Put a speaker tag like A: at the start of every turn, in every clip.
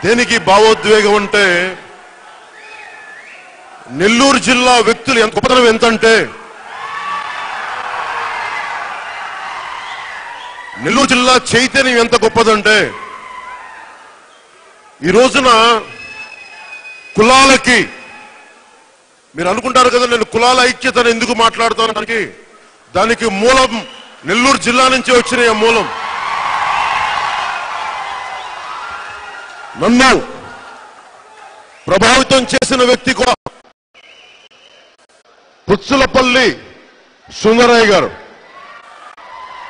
A: దేనికి భావోద్వేగం అంటే నెల్లూరు జిల్లా వ్యక్తులు ఎంత గొప్పతనం ఎంతంటే నెల్లూరు జిల్లా చైతన్యం ఎంత గొప్పదంటే ఈ రోజున కులాలకి మీరు అనుకుంటారు కదా నేను కులాల ఐక్యతను ఎందుకు మాట్లాడుతాను దానికి మూలం నెల్లూరు జిల్లా నుంచి వచ్చిన మూలం నన్ను ప్రభావితం చేసిన వ్యక్తి కూడా పుచ్చలపల్లి సుందరయ్య గారు.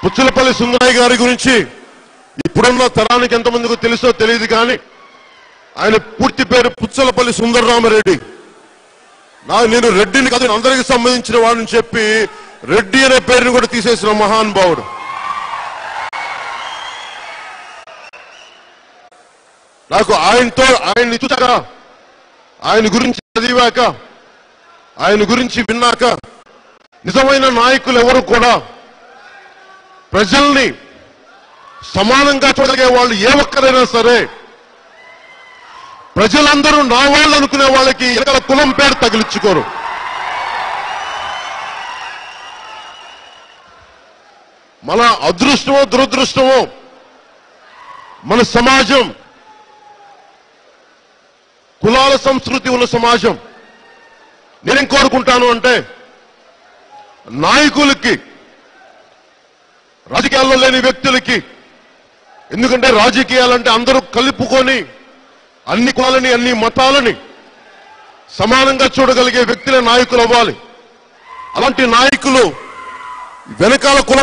A: పుచ్చలపల్లి సుందరయ్య గారి గురించి ఇప్పుడున్న తరానికి ఎంతమందికి తెలుసో తెలియదు కానీ ఆయన పూర్తి పేరు పుచ్చలపల్లి సుందరరామరెడ్డి. నేను రెడ్డిని కాదు అందరికి సంబంధించిన వాడిని చెప్పి రెడ్డి అనే పేరుని కూడా తీసేసిన మహానుభావుడు. నాకు ఆయన్ని చూసాక ఆయన గురించి చదివాక ఆయన గురించి విన్నాక నిజమైన నాయకులు ఎవరు కూడా ప్రజల్ని సమానంగా చూడగలిగే వాళ్ళు ఏ ఒక్కరైనా సరే ప్రజలందరూ నా వాళ్ళు అనుకునే వాళ్ళకి ఎక్కడ కులం పేరు తగిలించుకోరు. మన అదృష్టమో దురదృష్టమో మన సమాజం కులాల సంస్కృతి ఉన్న సమాజం. నేనేం కోరుకుంటాను అంటే నాయకులకి రాజకీయాల్లో లేని వ్యక్తులకి, ఎందుకంటే రాజకీయాలంటే అందరూ కలుపుకొని అన్ని కులాలని అన్ని మతాలని సమానంగా చూడగలిగే వ్యక్తులే నాయకులు అవ్వాలి. అలాంటి నాయకులు వెనకాల కులం